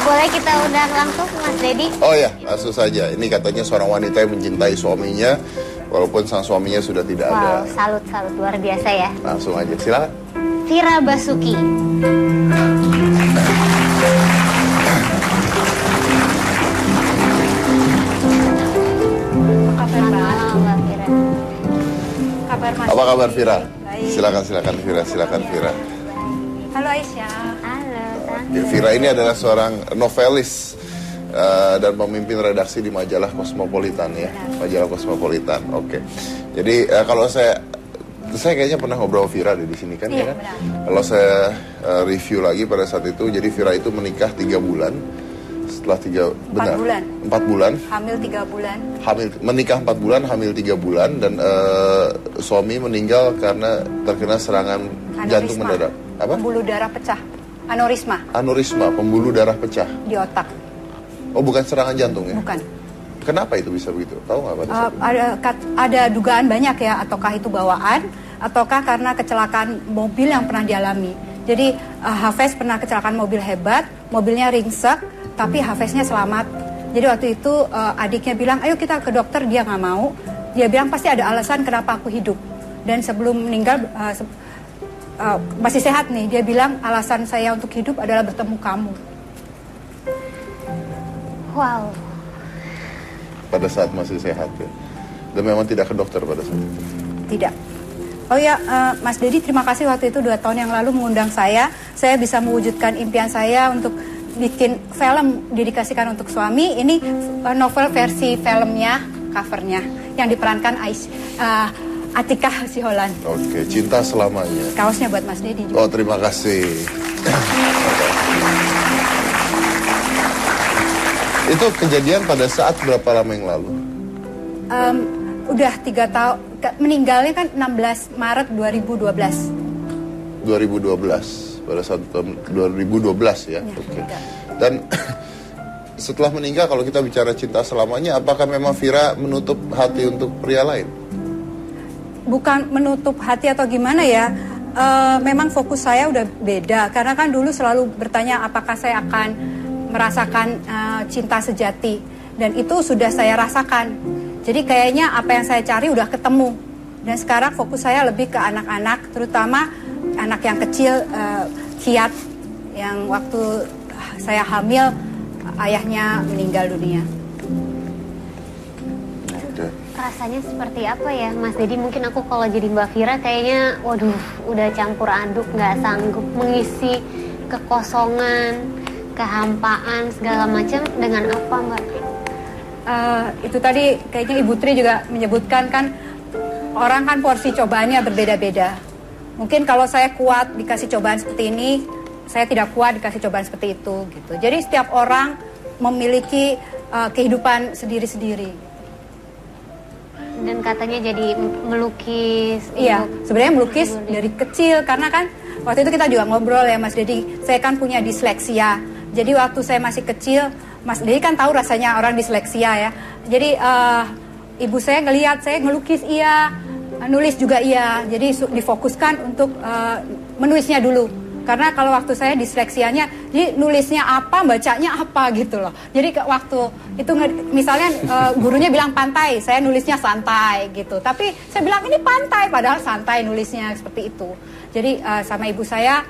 Boleh kita undang langsung Mas Dedi? Oh ya, langsung saja. Ini katanya seorang wanita yang mencintai suaminya, walaupun sang suaminya sudah tidak ada. Wow, salut luar biasa ya. Langsung aja, silakan. Vira Basuki. Apa kabar Vira? Silakan Vira. Halo Aisyah. Halo, Ya, Vira ini adalah seorang novelis dan pemimpin redaksi di majalah Cosmopolitan ya. Majalah Cosmopolitan. Oke. Jadi kalau saya kayaknya pernah ngobrol Vira di sini kan ya kan. Kalau saya review lagi pada saat itu, jadi Vira itu menikah 3 bulan. Setelah 4 bulan. Hamil 3 bulan. Menikah 4 bulan, hamil 3 bulan dan suami meninggal karena terkena serangan jantung mendadak. Apa? Pembuluh darah pecah. Aneurisma, pembuluh darah pecah di otak. Oh, bukan serangan jantung ya? Bukan. Kenapa itu bisa begitu? Tahu nggak pada saat itu? Ada dugaan banyak ya, ataukah itu bawaan, ataukah karena kecelakaan mobil yang pernah dialami. Jadi Hafez pernah kecelakaan mobil hebat, mobilnya ringsek, tapi Hafeznya selamat. Jadi waktu itu adiknya bilang, ayo kita ke dokter, dia nggak mau. Dia bilang pasti ada alasan kenapa aku hidup. Dan sebelum meninggal masih sehat nih, dia bilang alasan saya untuk hidup adalah bertemu kamu. Wow. Pada saat masih sehat ya? Dan memang tidak ke dokter pada saat itu? Tidak. Oh ya, Mas Dedi, terima kasih waktu itu 2 tahun yang lalu mengundang saya. Saya bisa mewujudkan impian saya untuk bikin film didikasikan untuk suami. Ini novel versi filmnya, covernya, yang diperankan Atikah Siholan. Oke, Cinta Selamanya. Kaosnya buat Mas Dedi juga. Oh, terima kasih. Itu kejadian pada saat berapa lama yang lalu? Udah 3 tahun. Meninggalnya kan 16 Maret 2012. 2012. Pada saat 2012 ya. Oke. Dan setelah meninggal, kalau kita bicara cinta selamanya, apakah memang Vira menutup hati untuk pria lain? Bukan menutup hati atau gimana ya, memang fokus saya udah beda. Karena kan dulu selalu bertanya apakah saya akan merasakan cinta sejati. Dan itu sudah saya rasakan. Jadi kayaknya apa yang saya cari udah ketemu. Dan sekarang fokus saya lebih ke anak-anak, terutama anak yang kecil, Kiat, yang waktu saya hamil, ayahnya meninggal dunia. Rasanya seperti apa ya Mas Dedi? Mungkin aku kalau jadi Mbak Vira kayaknya waduh udah campur aduk, nggak sanggup mengisi kekosongan, kehampaan segala macam. Dengan apa Mbak? Itu tadi kayaknya Ibu Tri juga menyebutkan kan, orang kan porsi cobaannya berbeda-beda. Mungkin kalau saya kuat dikasih cobaan seperti ini, saya tidak kuat dikasih cobaan seperti itu gitu. Jadi setiap orang memiliki kehidupan sendiri-sendiri. Dan katanya jadi melukis. Iya, sebenarnya melukis dari kecil, karena kan waktu itu kita juga ngobrol ya Mas Dedi, saya kan punya disleksia. Jadi waktu saya masih kecil, Mas Dedi kan tahu rasanya orang disleksia ya. Jadi ibu saya ngelihat saya ngelukis iya, nulis juga iya. Jadi difokuskan untuk menulisnya dulu. Karena kalau waktu saya disleksianya, jadi nulisnya apa, bacanya apa gitu loh. Jadi waktu itu misalnya gurunya bilang pantai, saya nulisnya santai gitu. Tapi saya bilang ini pantai, padahal santai nulisnya seperti itu. Jadi sama ibu saya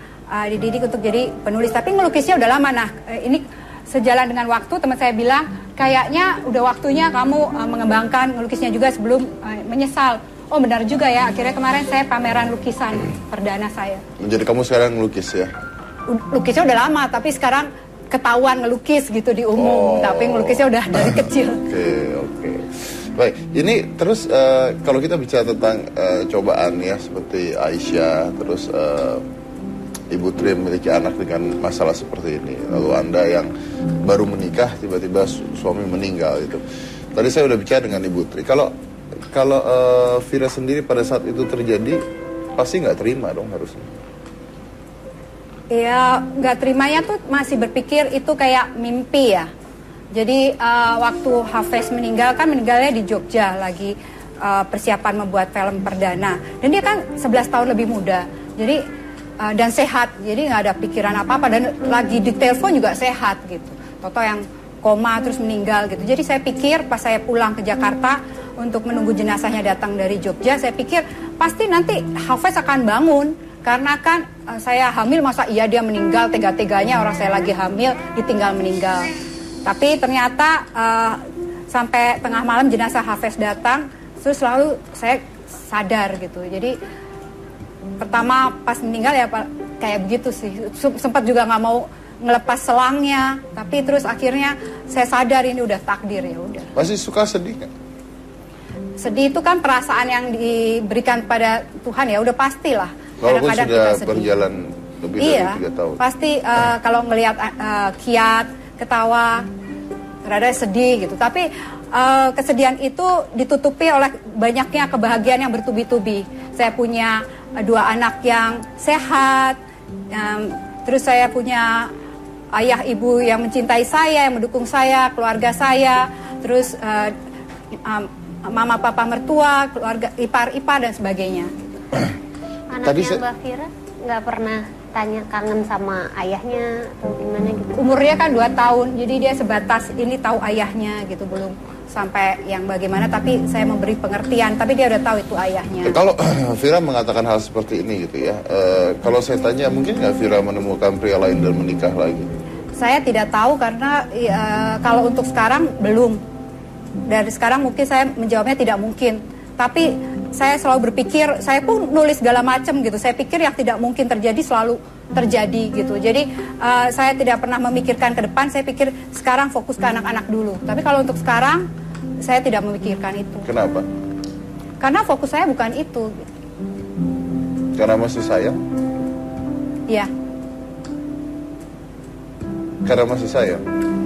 dididik untuk jadi penulis. Tapi ngelukisnya udah lama. Nah ini sejalan dengan waktu, teman saya bilang kayaknya udah waktunya kamu mengembangkan ngelukisnya juga sebelum menyesal. Oh benar juga ya, akhirnya kemarin saya pameran lukisan perdana saya. Jadi kamu sekarang ngelukis ya? Lukisnya udah lama, tapi sekarang ketahuan ngelukis gitu di umum. Tapi ngelukisnya udah dari kecil. Oke. Baik, ini terus kalau kita bicara tentang cobaan ya, seperti Aisyah, terus Ibu Tri memiliki anak dengan masalah seperti ini. Lalu Anda yang baru menikah, tiba-tiba suami meninggal gitu. Tadi saya udah bicara dengan Ibu Tri. Kalau Vira sendiri pada saat itu terjadi, pasti nggak terima dong harusnya. Ya nggak terimanya tuh masih berpikir itu kayak mimpi ya. Jadi waktu Hafez meninggal kan meninggalnya di Jogja lagi persiapan membuat film perdana. Dan dia kan 11 tahun lebih muda. Jadi dan sehat. Jadi nggak ada pikiran apa-apa dan lagi di telepon juga sehat gitu. Toto yang koma terus meninggal gitu. Jadi saya pikir pas saya pulang ke Jakarta untuk menunggu jenazahnya datang dari Jogja, saya pikir pasti nanti Hafiz akan bangun. Karena kan saya hamil, masa iya dia meninggal tega-teganya, orang saya lagi hamil ditinggal meninggal. Tapi ternyata sampai tengah malam jenazah Hafiz datang, terus lalu saya sadar gitu. Jadi pertama pas meninggal ya kayak begitu sih. Sempat juga nggak mau ngelepas selangnya, tapi terus akhirnya saya sadar ini udah takdir, ya udah. Masih suka sedih kan? Sedih itu kan perasaan yang diberikan pada Tuhan, ya udah pastilah. Walaupun Kadang-kadang sudah kita sedih. berjalan lebih dari 3 tahun. Pasti kalau ngelihat kiat, ketawa, rada sedih gitu. Tapi kesedihan itu ditutupi oleh banyaknya kebahagiaan yang bertubi-tubi. Saya punya 2 anak yang sehat, terus saya punya ayah ibu yang mencintai saya, yang mendukung saya, keluarga saya, terus mama papa mertua, keluarga ipar-ipar dan sebagainya. Anaknya Mbak Fira nggak pernah tanya kangen sama ayahnya atau gimana gitu? Umurnya kan 2 tahun, jadi dia sebatas ini tahu ayahnya gitu, belum sampai yang bagaimana, tapi saya memberi pengertian, tapi dia udah tahu itu ayahnya. Kalau Fira mengatakan hal seperti ini gitu ya, kalau saya tanya mungkin nggak Fira menemukan pria lain dan menikah lagi? Saya tidak tahu karena kalau untuk sekarang belum. Dari sekarang mungkin saya menjawabnya tidak mungkin, tapi saya selalu berpikir, saya pun nulis segala macam gitu. Saya pikir yang tidak mungkin terjadi selalu terjadi gitu. Jadi saya tidak pernah memikirkan ke depan. Saya pikir sekarang fokus ke anak-anak dulu. Tapi kalau untuk sekarang saya tidak memikirkan itu. Kenapa? Karena fokus saya bukan itu. Karena masih sayang? Iya. Karena masih sayang?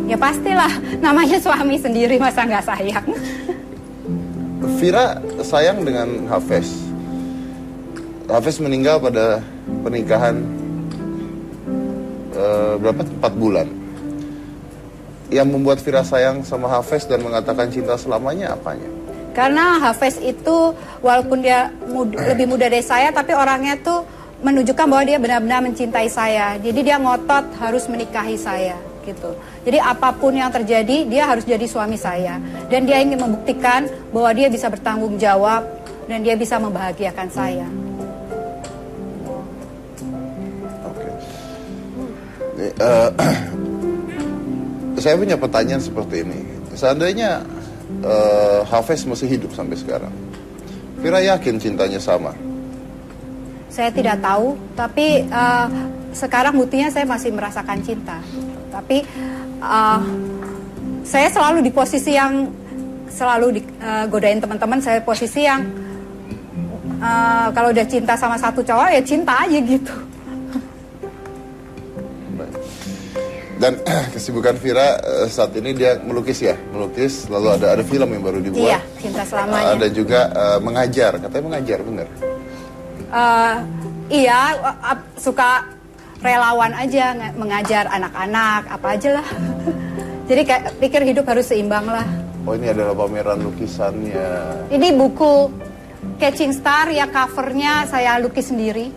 Ya pastilah. Namanya suami sendiri, masa nggak sayang. Fira sayang dengan Hafiz. Hafiz meninggal pada pernikahan berapa? 4 bulan. Yang membuat Fira sayang sama Hafiz dan mengatakan cinta selamanya apanya? Karena Hafiz itu walaupun dia lebih muda dari saya, tapi orangnya tuh menunjukkan bahwa dia benar-benar mencintai saya. Jadi dia ngotot harus menikahi saya gitu. Jadi apapun yang terjadi, dia harus jadi suami saya. Dan dia ingin membuktikan bahwa dia bisa bertanggung jawab dan dia bisa membahagiakan saya. Oke. Saya punya pertanyaan seperti ini. Seandainya Hafiz masih hidup sampai sekarang, Fira yakin cintanya sama? Saya tidak tahu, tapi sekarang buktinya saya masih merasakan cinta. Tapi saya selalu di posisi yang selalu godain teman-teman. Saya posisi yang kalau udah cinta sama satu cowok ya cinta aja gitu. Baik. Dan kesibukan Fira saat ini dia melukis ya, melukis. Lalu ada film yang baru dibuat. Iya, Cinta Selamanya. Ada juga mengajar, katanya mengajar, benar? Iya, suka relawan aja mengajar anak-anak apa aja lah. Jadi kayak pikir hidup harus seimbang lah. Oh, ini adalah pameran lukisannya. Ini buku Catching Star ya, covernya saya lukis sendiri.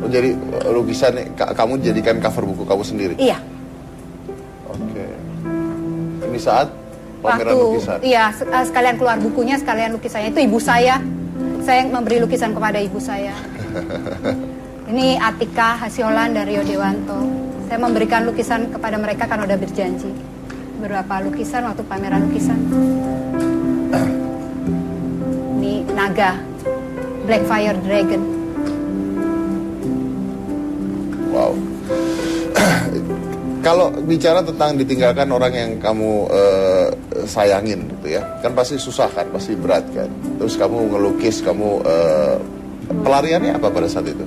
Oh, jadi lukisan kamu jadikan cover buku kamu sendiri? Iya. Oke. Ini saat pameran lukisan? Iya, sekalian keluar bukunya, sekalian lukisannya. Itu ibu saya. Saya memberi lukisan kepada ibu saya. Ini Atika Hasiolan dari Rio Dewanto. Saya memberikan lukisan kepada mereka kan udah berjanji. Beberapa lukisan waktu pameran lukisan. Ini Naga, Blackfire Dragon. Wow. Kalau bicara tentang ditinggalkan orang yang kamu sayangin gitu ya, kan pasti susah kan, pasti berat kan. Terus kamu ngelukis, kamu pelariannya apa pada saat itu?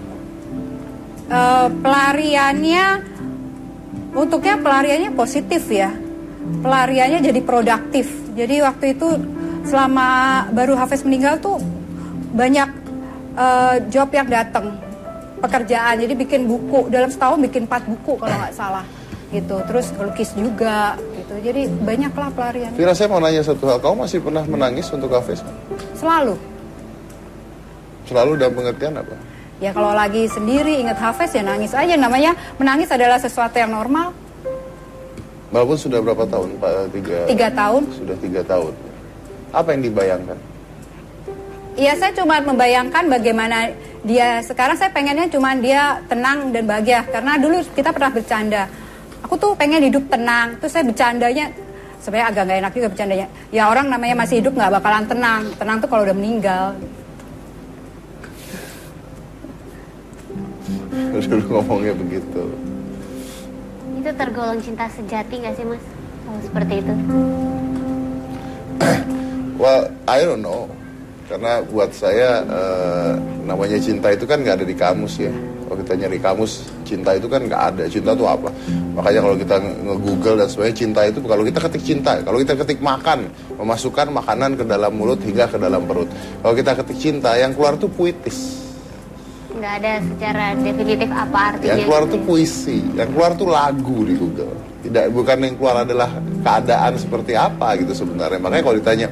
Pelariannya positif ya. Pelariannya jadi produktif. Jadi waktu itu selama baru Hafiz meninggal tuh banyak job yang datang, pekerjaan. Jadi bikin buku, dalam setahun bikin 4 buku kalau nggak salah gitu. Terus lukis juga gitu. Jadi banyaklah pelarian. Fira, saya mau nanya satu hal, kamu masih pernah menangis untuk Hafiz? Selalu. Selalu dalam pengertian apa? Ya kalau lagi sendiri ingat Hafiz ya nangis aja. Namanya menangis adalah sesuatu yang normal. Walaupun sudah berapa tahun Pak? 3 tahun. Sudah 3 tahun. Apa yang dibayangkan? Iya, saya cuma membayangkan bagaimana dia sekarang. Saya pengennya cuma dia tenang dan bahagia. Karena dulu kita pernah bercanda. Aku tuh pengen hidup tenang. Terus saya bercandanya, sebenarnya agak gak enak juga bercandanya. Ya orang namanya masih hidup gak bakalan tenang. Tenang tuh kalau udah meninggal. Dulu ngomongnya begitu. Itu tergolong cinta sejati nggak sih Mas? Kalau seperti itu? Well, I don't know. Karena buat saya namanya cinta itu kan nggak ada di kamus ya. Kalau kita nyari kamus, cinta itu kan nggak ada. Cinta itu apa? Makanya kalau kita nge-google dan sebagainya, cinta itu kalau kita ketik cinta, kalau kita ketik makan, memasukkan makanan ke dalam mulut hingga ke dalam perut. Kalau kita ketik cinta, yang keluar tuh puitis. Nggak ada secara definitif apa artinya. Yang keluar gitu tuh puisi, yang keluar tuh lagu di Google. Bukan yang keluar adalah keadaan seperti apa gitu sebenarnya. Makanya kalau ditanya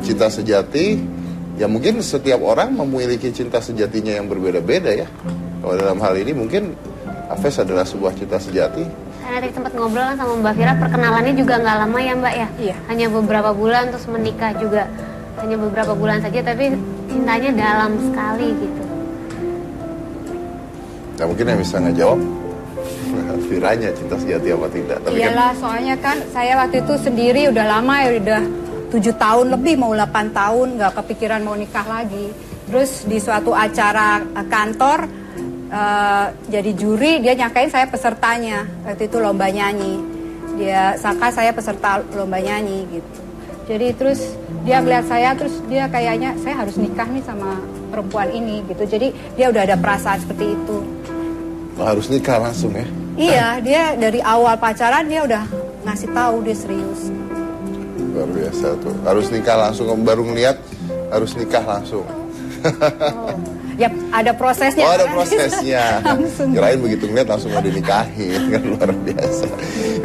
cinta sejati, ya mungkin setiap orang memiliki cinta sejatinya yang berbeda-beda ya. Kalau dalam hal ini mungkin Hafiz adalah sebuah cinta sejati. Saya tadi sempat ngobrol kan sama Mbak Fira, perkenalannya juga nggak lama ya Mbak ya? Iya. Hanya beberapa bulan, terus menikah juga hanya beberapa bulan saja, tapi cintanya dalam sekali gitu. Nah mungkin yang bisa ngejawab Firanya cinta sejati apa tidak. Tapi Iyalah, soalnya kan saya waktu itu sendiri udah lama ya, udah 7 tahun lebih, mau 8 tahun nggak kepikiran mau nikah lagi. Terus di suatu acara kantor jadi juri, dia nyangkain saya pesertanya. Waktu itu lomba nyanyi, dia sangka saya peserta lomba nyanyi gitu. Jadi terus dia melihat saya, terus dia kayaknya saya harus nikah nih sama perempuan ini gitu. Jadi dia udah ada perasaan seperti itu. harus nikah langsung ya. Iya, dia dari awal pacaran dia udah ngasih tahu dia serius. Luar biasa tuh. Harus nikah langsung, baru ngeliat harus nikah langsung. Ya, ada prosesnya. Oh, ada kan? prosesnya. Langsung. Kirain begitu ngeliat langsung mau dinikahin, kan luar biasa.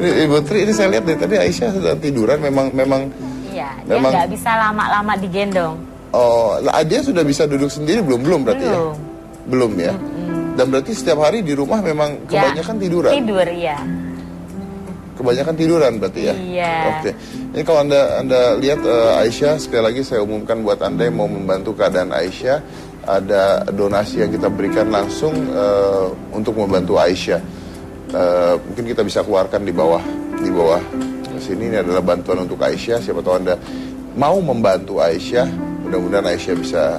Ini Ibu Tri, ini saya lihat dari tadi Aisyah sudah tiduran, memang Iya, dia nggak bisa lama-lama digendong. Oh, dia sudah bisa duduk sendiri belum berarti ya? Belum ya. Dan berarti setiap hari di rumah memang kebanyakan tiduran. Tidur, iya. Kebanyakan tiduran berarti ya? Iya. Oke. Ini kalau Anda lihat Aisyah, sekali lagi saya umumkan buat Anda yang mau membantu keadaan Aisyah, ada donasi yang kita berikan langsung untuk membantu Aisyah. Mungkin kita bisa keluarkan di bawah sini. Ini adalah bantuan untuk Aisyah. Siapa tahu Anda mau membantu Aisyah, mudah-mudahan Aisyah bisa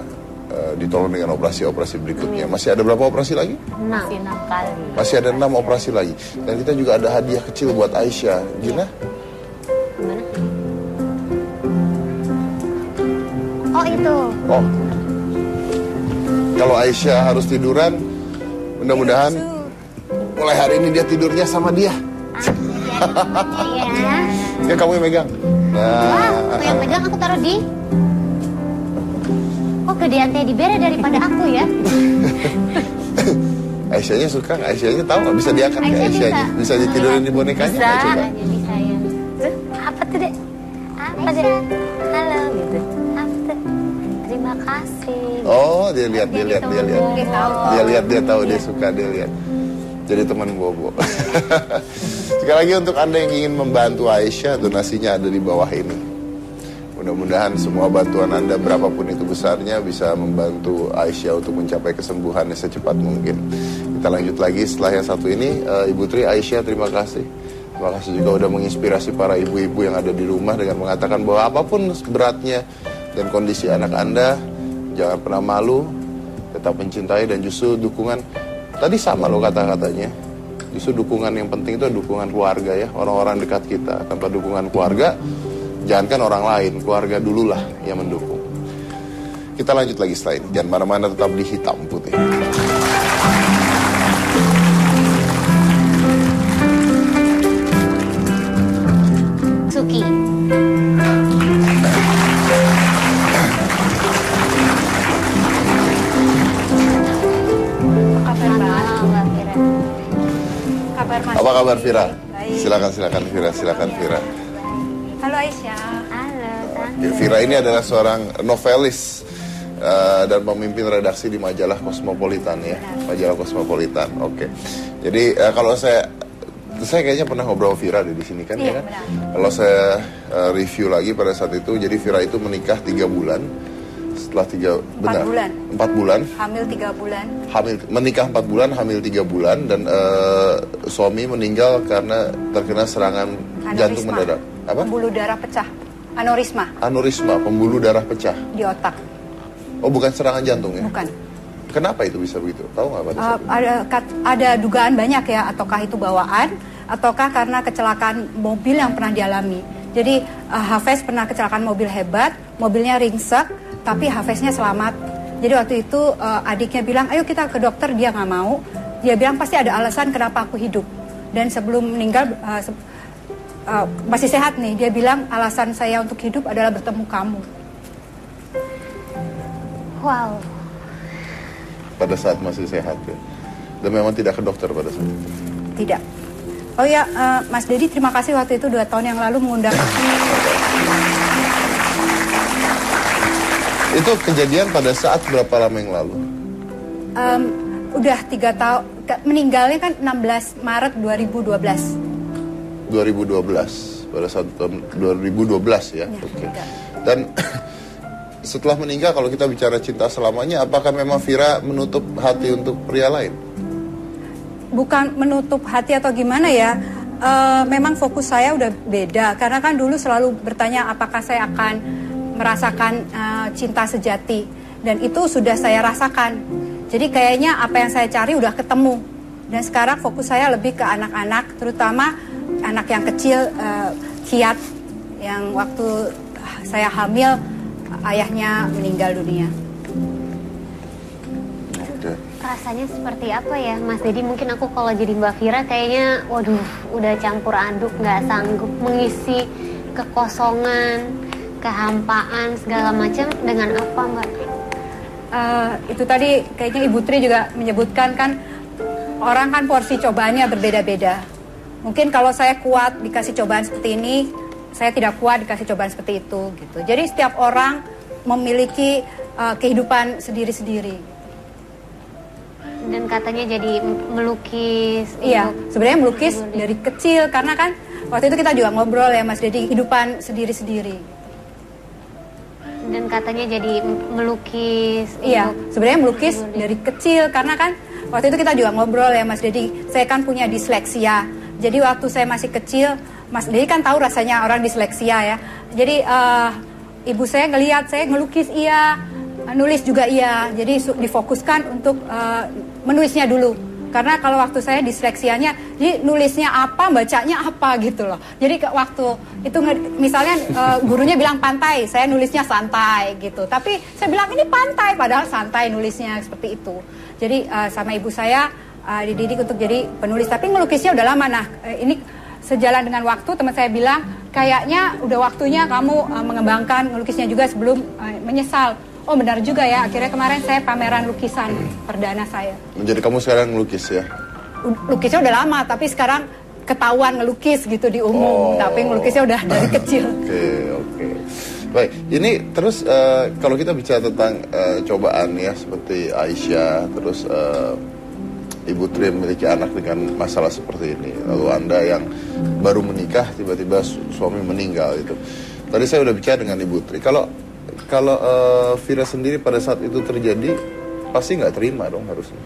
ditolong dengan operasi-operasi berikutnya. Masih ada berapa operasi lagi? 6. Masih 6 kali. Masih ada 6 operasi lagi. Dan kita juga ada hadiah kecil buat Aisyah. Gina? Gimana? Oh itu. Oh. Kalau Aisyah harus tiduran, mudah-mudahan mulai hari ini dia tidurnya sama dia. Iya. Ya kamu yang megang. Wah, aku yang pegang, aku taruh di. Oh, gedean teddy bear daripada aku ya. Aisyahnya suka nggak? Aisyahnya tahu nggak? Bisa diangkat nggak Aisyah Aisyahnya? Bisa ditidurin di bonekanya Bisa. nggak coba? Jadi saya. Apa tuh, Dek? Apa, Dek? Halo, gitu. Apa tuh? Terima kasih. Oh, dia lihat. Dia tahu. Dia tahu, dia suka, dia lihat. Jadi teman Bobo. Sekali lagi untuk Anda yang ingin membantu Aisyah, donasinya ada di bawah ini. Mudah-mudahan semua bantuan Anda berapapun itu besarnya bisa membantu Aisyah untuk mencapai kesembuhannya secepat mungkin. Kita lanjut lagi setelah yang satu ini. Ibu Tri, Aisyah, terima kasih. Terima kasih juga udah menginspirasi para ibu-ibu yang ada di rumah dengan mengatakan bahwa apapun beratnya dan kondisi anak Anda, jangan pernah malu, tetap mencintai, dan justru dukungan. Tadi sama loh kata-katanya. Justru dukungan yang penting itu dukungan keluarga ya, orang-orang dekat kita. Tanpa dukungan keluarga, jangankan orang lain, keluarga dululah yang mendukung. Kita lanjut lagi setelah ini. Jangan mana-mana, tetap di Hitam Putih. Suki. Apa kabar Vira? Baik. Silakan Vira. Halo Aisyah. Halo, Tante. Ya, Vira ini adalah seorang novelis dan pemimpin redaksi di majalah Cosmopolitan ya, majalah Cosmopolitan. Oke. Jadi kalau saya kayaknya pernah ngobrol Vira di sini kan ya kan. Kalau saya review lagi pada saat itu, jadi Vira itu menikah 3 bulan. Setelah 4 bulan. Hamil 3 bulan. Menikah 4 bulan, hamil 3 bulan dan suami meninggal karena terkena serangan jantung mendadak. Apa? Pembuluh darah pecah. Aneurisma, pembuluh darah pecah di otak. Oh, bukan serangan jantung ya? Bukan. Kenapa itu bisa begitu? Tahu nggak pada saat itu? Ada dugaan banyak ya, ataukah itu bawaan, ataukah karena kecelakaan mobil yang pernah dialami. Jadi Hafez pernah kecelakaan mobil hebat, mobilnya ringsek, tapi Hafeznya selamat. Jadi waktu itu adiknya bilang, ayo kita ke dokter, dia nggak mau. Dia bilang pasti ada alasan kenapa aku hidup. Dan sebelum meninggal masih sehat nih, dia bilang alasan saya untuk hidup adalah bertemu kamu. Wow. Pada saat masih sehat ya. Dan memang tidak ke dokter pada saat itu? Tidak. Oh ya, Mas Dedi, terima kasih waktu itu 2 tahun yang lalu mengundang. Itu kejadian pada saat berapa lama yang lalu? Udah 3 tahun, meninggalnya kan 16 Maret 2012. 2012, pada saat 2012 ya, oke. Dan setelah meninggal, kalau kita bicara cinta selamanya, apakah memang Vira menutup hati untuk pria lain? Bukan menutup hati atau gimana ya, memang fokus saya udah beda. Karena kan dulu selalu bertanya apakah saya akan merasakan cinta sejati. Dan itu sudah saya rasakan. Jadi kayaknya apa yang saya cari udah ketemu. Dan sekarang fokus saya lebih ke anak-anak, terutama anak yang kecil, Kiat, yang waktu saya hamil, ayahnya meninggal dunia. Rasanya seperti apa ya, Mas Dedi? Mungkin aku kalau jadi Mbak Vira kayaknya, waduh, udah campur aduk, nggak sanggup mengisi kekosongan, kehampaan, segala macam dengan apa, Mbak? Itu tadi kayaknya Ibu Tri juga menyebutkan kan, orang kan porsi cobaannya berbeda-beda. Mungkin kalau saya kuat dikasih cobaan seperti ini, saya tidak kuat dikasih cobaan seperti itu gitu. Jadi setiap orang memiliki kehidupan sendiri-sendiri. Dan katanya jadi melukis. Iya, sebenarnya melukis dari kecil, karena kan waktu itu kita juga ngobrol ya Mas Dedi, kehidupan sendiri-sendiri. Dan katanya jadi melukis. Iya, sebenarnya melukis dari kecil, karena kan waktu itu kita juga ngobrol ya Mas Dedi, saya kan punya disleksia. Jadi waktu saya masih kecil, Mas Dedi kan tahu rasanya orang disleksia ya. Jadi ibu saya ngelihat saya ngelukis iya, nulis juga iya. Jadi difokuskan untuk menulisnya dulu. Karena kalau waktu saya disleksianya, jadi nulisnya apa, bacanya apa gitu loh. Jadi waktu itu misalnya gurunya bilang pantai, saya nulisnya santai gitu. Tapi saya bilang ini pantai, padahal santai nulisnya seperti itu. Jadi sama ibu saya dididik untuk jadi penulis, tapi ngelukisnya udah lama. Nah ini sejalan dengan waktu, teman saya bilang kayaknya udah waktunya kamu mengembangkan ngelukisnya juga sebelum menyesal. Oh benar juga ya, akhirnya kemarin saya pameran lukisan perdana saya. Jadi kamu sekarang ngelukis ya? Lukisnya udah lama, tapi sekarang ketahuan ngelukis gitu di umum, tapi ngelukisnya udah dari kecil. Oke. Baik, ini terus kalau kita bicara tentang cobaan ya, seperti Aisyah, terus Ibu Tri memiliki anak dengan masalah seperti ini. Lalu Anda yang baru menikah, tiba-tiba suami meninggal itu. Tadi saya udah bicara dengan Ibu Tri. Kalau Vira sendiri pada saat itu terjadi, pasti nggak terima dong harusnya.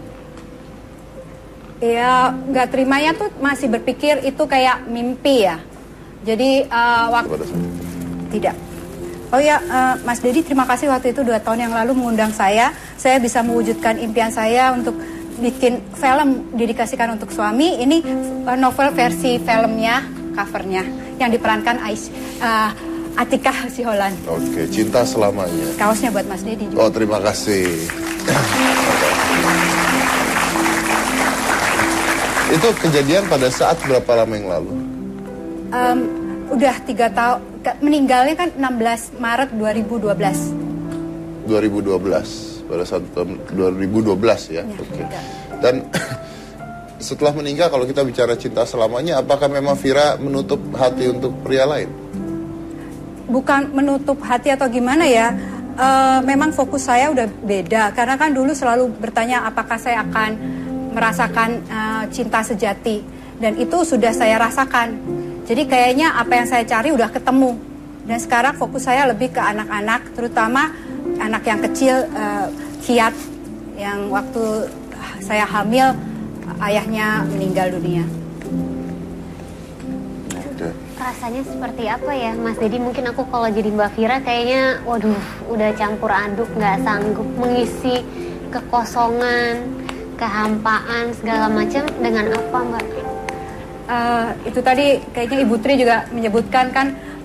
Ya, nggak terimanya tuh masih berpikir itu kayak mimpi ya. Jadi waktu tidak. Oh ya, Mas Dedi, terima kasih waktu itu 2 tahun yang lalu mengundang saya. Saya bisa mewujudkan impian saya untuk bikin film didikasikan untuk suami. Ini novel versi filmnya, covernya, yang diperankan Atikah Siholan. Oke, cinta selamanya. Kaosnya buat Mas Dedi juga. Oh, terima kasih. Itu kejadian pada saat berapa lama yang lalu? Udah 3 tahun, meninggalnya kan 16 Maret 2012. 2012, pada saat 2012 ya. Oke. Dan setelah meninggal, kalau kita bicara cinta selamanya, apakah memang Vira menutup hati untuk pria lain? Bukan menutup hati atau gimana ya, memang fokus saya udah beda karena kan dulu selalu bertanya apakah saya akan merasakan cinta sejati, dan itu sudah saya rasakan. Jadi kayaknya apa yang saya cari udah ketemu, dan sekarang fokus saya lebih ke anak-anak, terutama anak yang kecil, kiat yang waktu saya hamil ayahnya meninggal dunia. Rasanya seperti apa ya Mas Dedi? Mungkin aku kalau jadi Mbak Vira kayaknya waduh udah campur aduk, nggak sanggup mengisi kekosongan, kehampaan segala macam dengan apa Mbak? Itu tadi kayaknya Ibu Tri juga menyebutkan kan